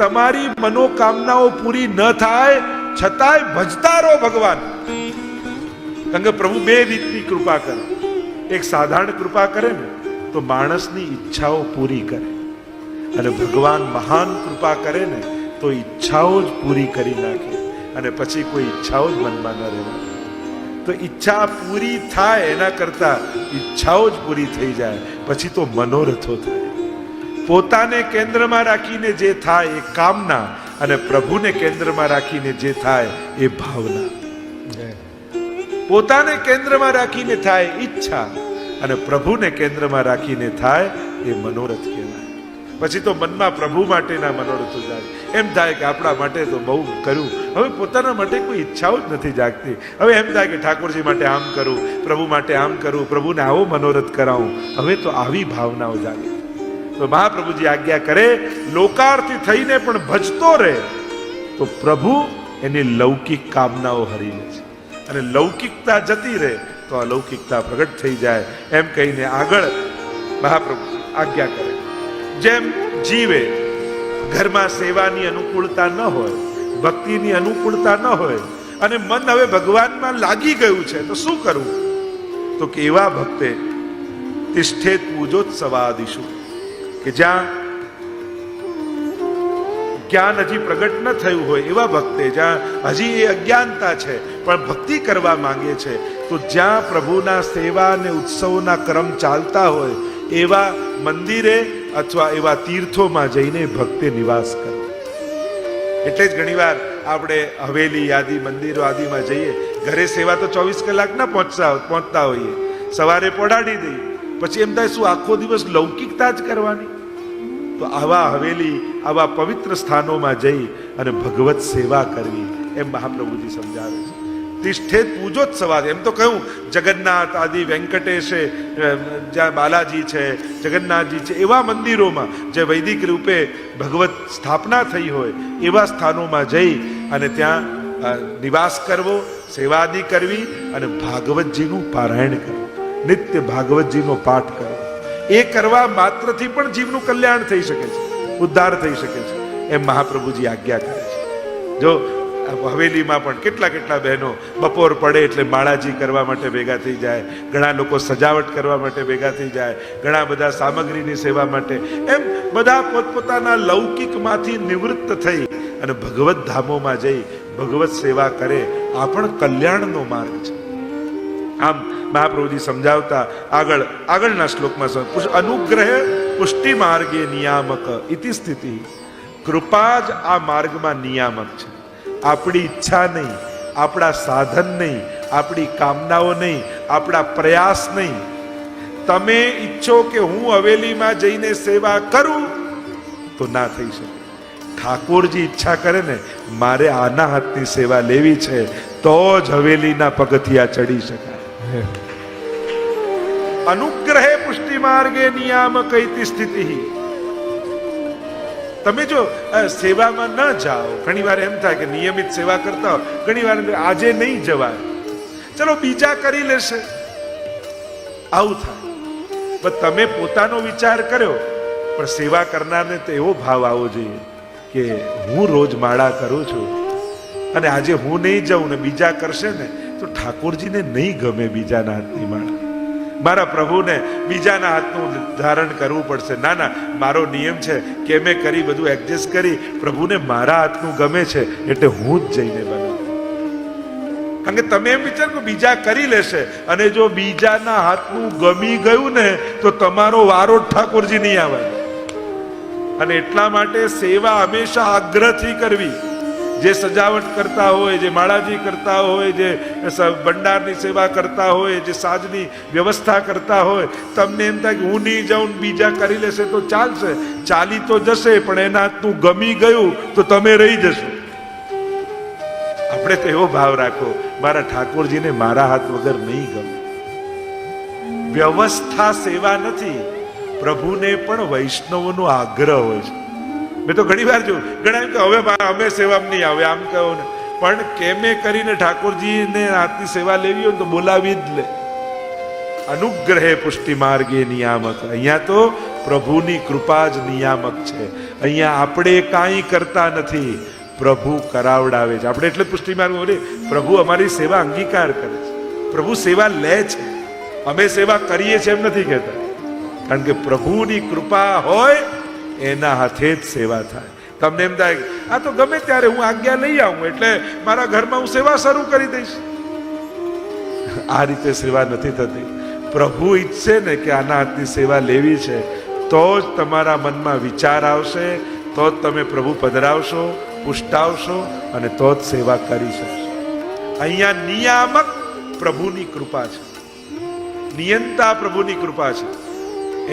તમારી મનોકામનાઓ પૂરી ન થાય છતાંય ભજતા રહો ભગવાન. કારણ કે પ્રભુ બે રીતની કૃપા કરે. એક સાધારણ કૃપા કરે ને તો માણસની ઈચ્છાઓ પૂરી કરે, અને ભગવાન મહાન કૃપા કરે ને તો ઈચ્છાઓ જ પૂરી કરી નાખે, અને પછી કોઈ ઈચ્છાઓ જ મનમાં ન રહે. તો ઈચ્છા પૂરી થાય એના કરતા ઈચ્છાઓ જ પૂરી થઈ જાય પછી તો મનોરથો થાય. પોતાને કેન્દ્રમાં રાખીને જે થાય એ કામના, અને પ્રભુને કેન્દ્રમાં રાખીને જે થાય એ ભાવના. પોતાને કેન્દ્રમાં રાખીને થાય ઈચ્છા, અને પ્રભુને કેન્દ્રમાં રાખીને થાય એ મનોરથ કહેવાય. પછી તો મનમાં પ્રભુ માટેના મનોરથો જાય. એમ થાય કે આપણા માટે તો બહુ કર્યું, હવે પોતાના માટે કોઈ ઈચ્છાઓ જ નથી જાગતી. હવે એમ થાય કે ઠાકોરજી માટે આમ કરું, પ્રભુ માટે આમ કરું, પ્રભુને આવો મનોરથ કરાવું. હવે તો આવી ભાવનાઓ જાગે. તો મહાપ્રભુજી આજ્ઞા કરે, લોકાર્થી થઈને પણ ભજતો રહે તો પ્રભુ એની લૌકિક કામનાઓ હરી લે છે, અને લૌકિકતા જતી રહે તો અલૌકિકતા પ્રગટ થઈ જાય. એમ કહીને આગળ મહાપ્રભુ આજ્ઞા કરે, જેમ જીવે ઘરમાં સેવાની અનુકૂળતા ન હોય, ભક્તિની અનુકૂળતા ન હોય, અને મન હવે ભગવાનમાં લાગી ગયું છે તો શું કરવું? તો કે એવા ભક્તે તિષ્ઠેત પૂજોત્સવાદિષુ, કે જ્યાં જ્ઞાન હજી પ્રગટ ન થયું હોય એવા ભક્તે, જ્યાં હજી એ અજ્ઞાનતા છે પણ ભક્તિ કરવા માંગે છે, તો જ્યાં પ્રભુના સેવા અને ઉત્સવના ક્રમ ચાલતા હોય એવા મંદિરે અથવા એવા તીર્થોમાં જઈને ભક્તે નિવાસ કરે. એટલે જ ઘણીવાર આપણે હવેલી આદિ મંદિરો આદિમાં જઈએ, ઘરે સેવા તો 24 કલાક ના પહોંચતા હોઈએ, સવારે પહોંચાડી દઈએ, પછી એમ થાય શું આખો દિવસ લૌકિકતા જ કરવાની? તો આવા હવેલી, આવા પવિત્ર સ્થાનોમાં જઈ અને ભગવત સેવા કરવી, એમ મહાપ્રભુજી સમજાવે છે. તિષ્ઠેત પૂજોત્સવાદ, એમ તો કહ્યું જગન્નાથ આદિ વેંકટેશે, જ્યાં બાલાજી છે, જગન્નાથજી છે, એવા મંદિરોમાં જે વૈદિક રૂપે ભગવત સ્થાપના થઈ હોય એવા સ્થાનોમાં જઈ અને ત્યાં નિવાસ કરવો, સેવાદી કરવી, અને ભાગવતજીનું પારાયણ કરવું, નિત્ય ભાગવતજીનો પાઠ કરવો. એ કરવા માત્રથી પણ જીવનું કલ્યાણ થઈ શકે છે, ઉદ્ધાર થઈ શકે છે, એમ મહાપ્રભુજી આજ્ઞા કરે છે. જો હવેલીમાં પણ કેટલા બહેનો બપોર પડે એટલે માળાજી કરવા માટે ભેગા થઈ જાય, ઘણા લોકો સજાવટ કરવા માટે ભેગા થઈ જાય, ઘણા બધા સામગ્રીની સેવા માટે, એમ બધા પોતપોતાના લૌકિકમાંથી નિવૃત્ત થઈ અને ભગવત ધામોમાં જઈ ભગવત સેવા કરે. આ પણ કલ્યાણનો માર્ગ છે. આમ મહાપ્રભુજી સમજાવતા આગળના શ્લોકમાં અનુગ્રહ પુષ્ટિ માર્ગે નિયામક ઇતિ સ્થિતિ, કૃપા જ આ માર્ગમાં નિયામક છે. આપણી ઈચ્છા નહીં, આપણા સાધન નહીં, આપણી કામનાઓ નહીં, આપણા પ્રયાસ નહીં. તમે ઈચ્છો કે હું હવેલીમાં જઈને સેવા કરું તો ના થઈ શકે. ઠાકોરજી ઈચ્છા કરે ને મારે આના હાથની સેવા લેવી છે તો જ હવેલીના પગથિયા ચડી શકાય. અનુગ્રહે પુષ્ટિ માર્ગે નિયામક ઇતિ સ્થિતિ. તમે જો સેવામાં ન જાઓ, ઘણી વાર એમ થાય કે નિયમિત સેવા કરતા હો, ઘણી વાર આજે નહીં જવાય, ચલો બીજા કરી લેશે, આવું થાય. પણ તમે પોતાનો વિચાર કર્યો, પણ સેવા કરનારને તો એવો ભાવ આવવો જોઈએ કે હું રોજ માળા કરું છું અને આજે હું નહીં જાઉં ને બીજા કરશે ને તો ઠાકોરજીને નહીં ગમે બીજાના હાથની માળા. મારા પ્રભુને બીજાના હાથનું ધારણ કરવું પડશે. ના, મારો નિયમ છે કે મેં કરી બધું એડજસ્ટ કરી, પ્રભુને મારા હાથનું ગમે છે એટલે હું જ જઈને બનાવું. કારણ કે તમે એમ વિચાર કે બીજા કરી લેશે, અને જો બીજાના હાથનું ગમી ગયું ને તો તમારો વારો ઠાકોરજી નહીં આવે. અને એટલા માટે સેવા હંમેશા આગ્રહથી કરવી. જે સજાવટ કરતા હોય, જે માળાજી કરતા હોય, જે ભંડારની સેવા કરતા હોય, જે સાજની વ્યવસ્થા કરતા હોય, તમને એમ થાય કે હું નહીં જાઉં બીજા કરી લેશે તો ચાલશે, ચાલી તો જશે, પણ એના હાથનું ગમી ગયું તો તમે રહી જશો. આપણે તો એવો ભાવ રાખો, મારા ઠાકોરજીને મારા હાથ વગર નહીં ગમે. વ્યવસ્થા સેવા નથી, પ્રભુને પણ વૈષ્ણવનો આગ્રહ હોય છે. મેં તો ઘણી વાર જોયું, ઘણા એમ કે હવે અમે સેવામાં નહીં આવે, આમ કહો ને, પણ કેમે કરીને ઠાકોરજીને હાથની સેવા લેવી હોય તો બોલાવી જ લે. અનુગ્રહે પુષ્ટિ માર્ગે નિયામક. અહીંયા તો પ્રભુની કૃપા જ નિયામક છે. અહીંયા આપણે કાંઈ કરતા નથી, પ્રભુ કરાવડાવે છે. આપણે એટલે પુષ્ટિ માર્ગ બોલે, પ્રભુ અમારી સેવા અંગીકાર કરે છે, પ્રભુ સેવા લે છે. અમે સેવા કરીએ છીએ એમ નથી કહેતા, કારણ કે પ્રભુની કૃપા હોય એના હાથે જ સેવા થાય. તમને એમ થાય આ તો ગમે ત્યારે હું આજ્ઞા લઈ આવું એટલે મારા ઘરમાં હું સેવા શરૂ કરી દઈશ, આ રીતે સેવા નથી થતી. પ્રભુ ઈચ્છે ને કે આના હાથની સેવા લેવી છે, તો જ તમારા મનમાં વિચાર આવશે, તો જ તમે પ્રભુ પધરાવશો, પુષ્ટાવશો અને તો જ સેવા કરી શકશો. અહીંયા નિયામક પ્રભુની કૃપા છે, નિયંતા પ્રભુની કૃપા છે,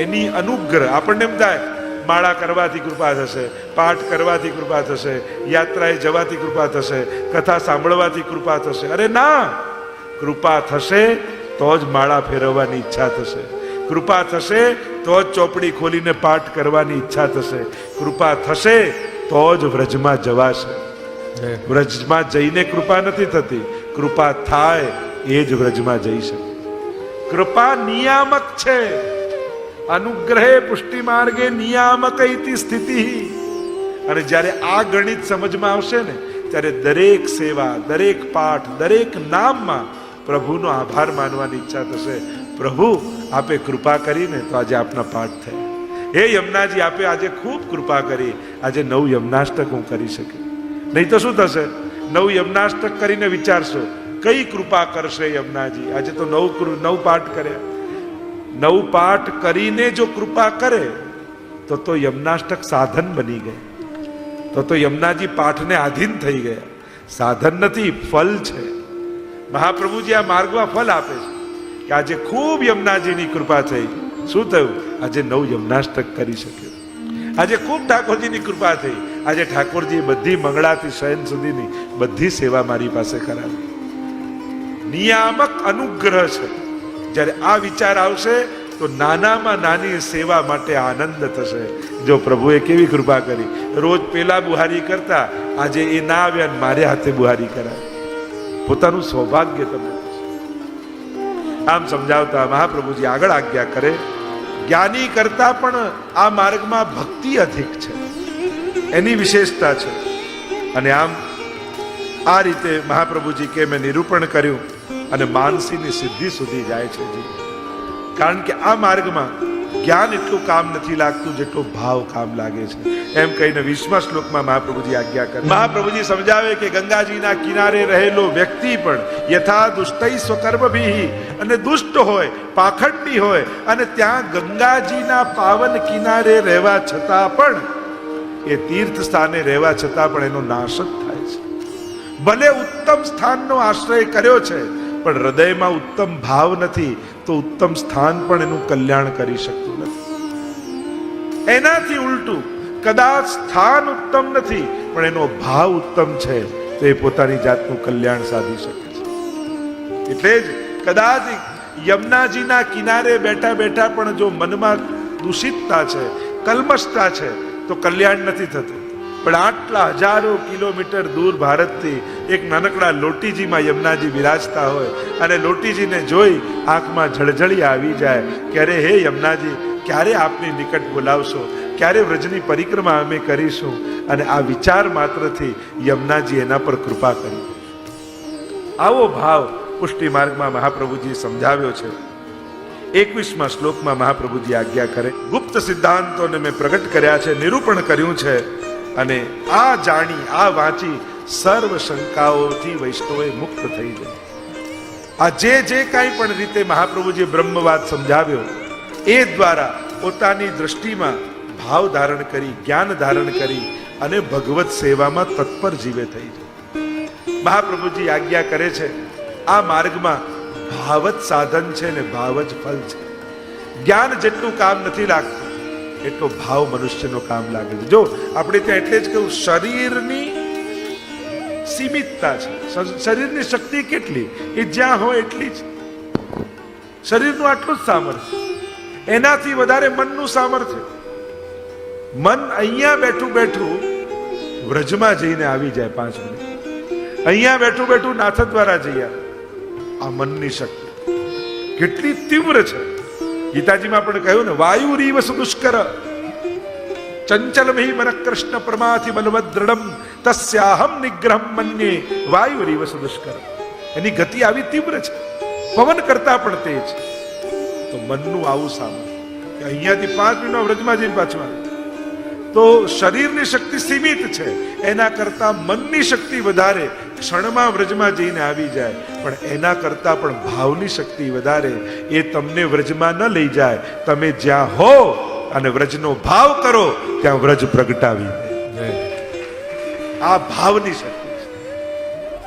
એની અનુગ્રહ. આપણને એમ થાય માળા કરવાથી કૃપા થશે, પાઠ કરવાથી કૃપા થશે, યાત્રાએ જવાથી કૃપા થશે, કથા સાંભળવાથી કૃપા થશે. અરે ના, કૃપા થશે તો જ માળા ફેરવવાની ઈચ્છા થશે, કૃપા થશે તો જ ચોપડી ખોલીને પાઠ કરવાની ઈચ્છા થશે, કૃપા થશે તો જ વ્રજમાં જવાશે. વ્રજમાં જઈને કૃપા નથી થતી, કૃપા થાય એ જ વ્રજમાં જઈ શકે. કૃપા નિયામક છે. અનુગ્રહે પુષ્ટિ માર્ગે નિયામક ઇતિ સ્થિતિ. અને જ્યારે આ ગણિત સમજમાં આવશે ને, ત્યારે દરેક સેવા, દરેક પાઠ, દરેક નામમાં પ્રભુનો આભાર માનવાની ઈચ્છા થશે. પ્રભુ આપે કૃપા કરીને તો આજે આપના પાઠ થયા. હે યમુનાજી, આપે આજે ખૂબ કૃપા કરી, આજે 9 યમનાષ્ટક હું કરી શકી. નહીં તો શું થશે? 9 યમનાષ્ટક કરીને વિચારશો કઈ કૃપા કરશે યમુનાજી. આજે તો 9 પાઠ કર્યા. 9 પાઠ કરીને જો કૃપા કરે તો યમનાષ્ટક સાધન બની ગયા, તો યમુનાજી પાઠને આધીન થઈ ગયા. સાધન નથી, ફલ છે. મહાપ્રભુજી આ માર્ગમાં ફલ આપે છે કે આજે ખૂબ યમુનાજીની કૃપા થઈ. શું થયું? આજે 9 યમનાષ્ટક કરી શક્યો. આજે ખૂબ ઠાકોરજીની કૃપા થઈ, આજે ઠાકોરજી બધી મંગળાથી શયન સુધીની બધી સેવા મારી પાસે કરાવી. નિયામક અનુગ્રહ છે. જ્યારે આ વિચાર આવશે તો નાનામાં નાની સેવા માટે આનંદ થશે. જો પ્રભુએ કેવી કૃપા કરી, રોજ પેલા બુહારી કરતા આજે એ ના આવ્યા, મારે હાથે બુહારી કરાય. પોતાનું સૌભાગ્ય તમે. આમ સમજાવતા મહાપ્રભુજી આગળ આજ્ઞા કરે, જ્ઞાની કરતા પણ આ માર્ગમાં ભક્તિ અધિક છે, એની વિશેષતા છે. અને આમ આ રીતે મહાપ્રભુજી કે મેં નિરૂપણ કર્યું અને માનસીની સિદ્ધિ સુધી જાય છે. કારણ કે આ માર્ગમાં જ્ઞાન એટલું કામ નથી લાગતું જેટલો ભાવ કામ લાગે છે. એમ કહીને 20મા શ્લોકમાં મહાપ્રભુજી આજ્ઞા કરે. મહાપ્રભુજી સમજાવે કે ગંગાજીના કિનારે રહેલો વ્યક્તિ પણ યથા દુષ્ટૈ સ્વકર્મભિ, અને દુષ્ટ હોય, પાખંડી હોય, અને ત્યાં ગંગાજીના પાવન કિનારે રહેવા છતાં પણ, એ તીર્થ સ્થાને રહેવા છતાં પણ એનો નાશ જ થાય છે. ભલે ઉત્તમ સ્થાનનો આશ્રય કર્યો છે, પણ હૃદયમાં ઉત્તમ ભાવ નથી, તો ઉત્તમ સ્થાન પણ એનું કલ્યાણ કરી શકતું નથી. એનાથી ઉલટું, કદાચ સ્થાન ઉત્તમ નથી પણ એનો ભાવ ઉત્તમ છે, તો એ પોતાની જાતનું કલ્યાણ સાધી શકે છે. એટલે જ કદાચ યમુનાજીના કિનારે બેઠા બેઠા પણ જો મનમાં દૂષિતતા છે, કલ્મશતા છે, તો કલ્યાણ નથી થતું. પણ આટલા હજારો કિલોમીટર દૂર ભારતથી એક નાનકડા લોટીજીમાં યમુનાજી વિરાજતા હોય અને લોટીજીને જોઈ આંખમાં જળજળી આવી જાય કે અરે હે યમુનાજી, ક્યારે આપની નિકટ બોલાવશો, ક્યારે વ્રજની પરિક્રમા અમે કરીશું. અને આ વિચાર માત્રથી યમુનાજી એના પર કૃપા કરી. આવો ભાવ પુષ્ટિ માર્ગમાં મહાપ્રભુજી સમજાવ્યો છે. 21મા શ્લોકમાં મહાપ્રભુજી આજ્ઞા કરે, ગુપ્ત સિદ્ધાંતોને મેં પ્રગટ કર્યા છે, નિરૂપણ કર્યું છે. અને આ જાણી, આ વાંચી સર્વ શંકાઓથી વૈષ્ણવે મુક્ત થઈ જાય. આ જે કાંઈ પણ રીતે મહાપ્રભુજીએ બ્રહ્મવાદ સમજાવ્યો, એ દ્વારા પોતાની દ્રષ્ટિમાં ભાવ ધારણ કરી, જ્ઞાન ધારણ કરી અને ભગવત સેવામાં તત્પર જીવે થઈ જાય. મહાપ્રભુજી આજ્ઞા કરે છે, આ માર્ગમાં ભાવ જ સાધન છે ને ભાવ જ ફલ છે. જ્ઞાન જેટલું કામ નથી લાગતું એટલો ભાવ મનુષ્યનો કામ લાગે છે. જો આપણે ત્યાં એટલે જ કહ્યું, શરીરની સીમિતતા છે. શરીરની શક્તિ કેટલી, એ જ્યાં હોય એટલી જ. શરીરનું આટલું જ સામર્થ્ય, એનાથી વધારે મનનું સામર્થ્ય. મન અહીંયા બેઠું બેઠું વ્રજમાં જઈને આવી જાય 5 મિનિટ, અહીંયા બેઠું બેઠું નાથ દ્વારા જઈ આવે. આ મનની શક્તિ કેટલી તીવ્ર છે. ગીતાજીમાં પણ કહ્યું ને, વાયુરીવ સુદુષ્કર ચંચલમહી મન કૃષ્ણ પરમાથી બલવદ દ્રઢમ તસ્યાહમ નિગ્રહમ મન્યે વાયુરીવ સુદુષ્કર. એની ગતિ આવી તીવ્ર છે, પવન કરતા પણ તેજ. તો મનનું આવું સામું કે અહીંયાથી 5 મિનિટમાં વ્રજમાં જઈને પાછું આવે. તો શરીરની શક્તિ સીમિત છે, એના કરતા મનની શક્તિ વધારે. ક્ષણમાં વ્રજમાં જઈને આવી જાય, પણ એના કરતા પણ ભાવની શક્તિ વધારે. એ તમને વ્રજમાં ન લઈ જાય, તમે જ્યાં હો અને વ્રજનો ભાવ કરો ત્યાં વ્રજ પ્રગટાવી દે. આ ભાવની શક્તિ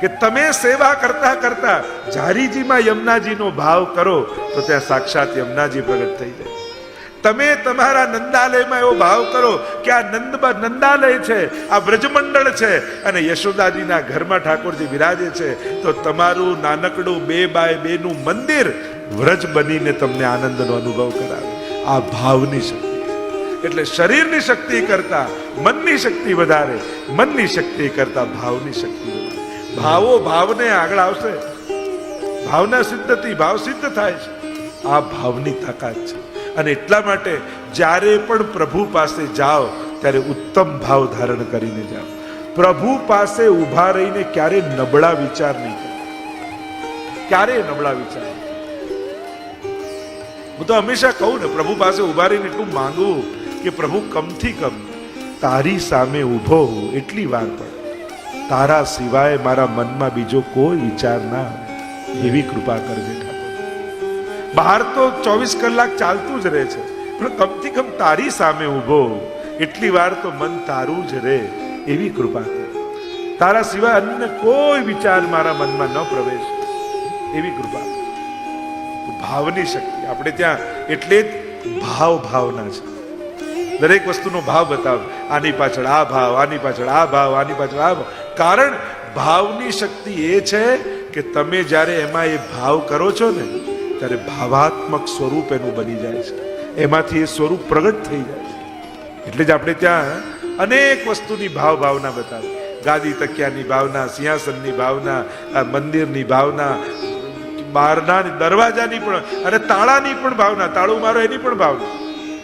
છે કે તમે સેવા કરતા કરતા ઝારીજીમાં યમુનાજીનો ભાવ કરો તો ત્યાં સાક્ષાત યમુનાજી પ્રગટ થઈ જાય. તમે તમારા નંદાલયમાં એવો ભાવ કરો કે આ નંદાલય છે, આ વ્રજમંડળ છે અને યશોદાજીના ઘરમાં ઠાકોરજી બિરાજે છે, તો તમારું નાનકડું 2x2 નું મંદિર વ્રજ બનીને તમને આનંદનો અનુભવ કરાવે. આ ભાવની શક્તિ. એટલે શરીરની શક્તિ કરતા મનની શક્તિ વધારે, મનની શક્તિ કરતા ભાવની શક્તિ વધારે. ભાવો ભાવને આગળ આવશે. ભાવના સિદ્ધથી ભાવ સિદ્ધ થાય છે. આ ભાવની તાકાત છે. અને એટલા માટે જ્યારે પણ પ્રભુ પાસે જાઓ ત્યારે ઉત્તમ ભાવ ધારણ કરીને જાઓ. પ્રભુ પાસે ઊભા રહીને ક્યારે નબળા વિચાર નહીં કરો, ક્યારે નબળા વિચાર. હું તો હંમેશા કહું ને, પ્રભુ પાસે ઊભા રહીને એટલું માંગવું કે પ્રભુ કમથી કમ તારી સામે ઊભો હું એટલી વાર પડે, તારા સિવાય મારા મનમાં બીજો કોઈ વિચાર ના આવે, એવી કૃપા કરજે. બહાર તો 24 કલાક ચાલતું જ રહે છે, પણ કમથી કમ તારી સામે ઊભો એટલી વાર તો મન તારું જ રહે, એવી કૃપા કર. તારા સિવાય અન્ય કોઈ વિચાર મારા મનમાં ન પ્રવેશ, એવી કૃપા. ભાવની શક્તિ આપણે ત્યાં એટલે જ ભાવના છે. દરેક વસ્તુનો ભાવ બતાવ. આની પાછળ આ ભાવ, આની પાછળ આ ભાવ, આની પાછળ આ ભાવ. કારણ ભાવની શક્તિ એ છે કે તમે જ્યારે એમાં એ ભાવ કરો છો ને, ત્યારે ભાવાત્મક સ્વરૂપ એનું બની જાય છે, એમાંથી એ સ્વરૂપ પ્રગટ થઈ જાય છે. એટલે જ આપણે ત્યાં અનેક વસ્તુની ભાવના બતાવે. ગાદી તકિયાની ભાવના, સિંહાસનની ભાવના, મંદિરની ભાવના, બહારના દરવાજાની પણ અને તાળાની પણ ભાવના, તાળું મારો એની પણ ભાવના.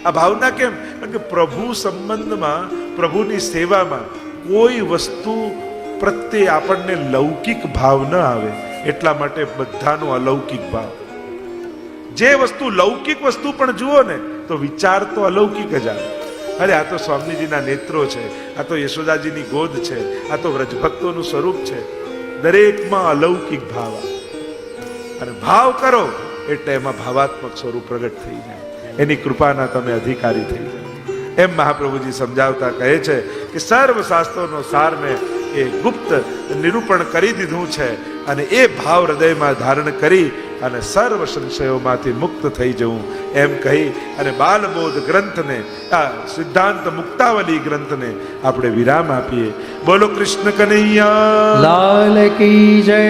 આ ભાવના કેમ? કારણ કે પ્રભુ સંબંધમાં, પ્રભુની સેવામાં કોઈ વસ્તુ પ્રત્યે આપણને લૌકિક ભાવ ન આવે, એટલા માટે બધાનો અલૌકિક ભાવ. જે વસ્તુ લૌકિક વસ્તુ પણ જુઓ ને તો વિચાર તો અલૌકિક જ આવે. અરે આ તો સ્વામીજીના નેત્રો છે, આ તો યશોદાજીની ગોદ છે, આ તો વ્રજભક્તોનું સ્વરૂપ છે. દરેકમાં અલૌકિક ભાવ આવે. અને ભાવ કરો એટલે એમાં ભાવાત્મક સ્વરૂપ પ્રગટ થઈ જાય. એની કૃપાના તમે અધિકારી થઈ જાય. એમ મહાપ્રભુજી સમજાવતા કહે છે કે સર્વ શાસ્ત્રોનો સાર મેં એ ગુપ્ત નિરૂપણ કરી દીધું છે, અને એ ભાવ હૃદયમાં ધારણ કરી અને સર્વ સંશયોમાંથી મુક્ત થઈ જવું, એમ કહી અને બાલબોધ ગ્રંથને, આ સિદ્ધાંત મુક્તાવલી ગ્રંથને આપણે વિરામ આપીએ. બોલો કૃષ્ણ કનૈયા લાલ કી જય.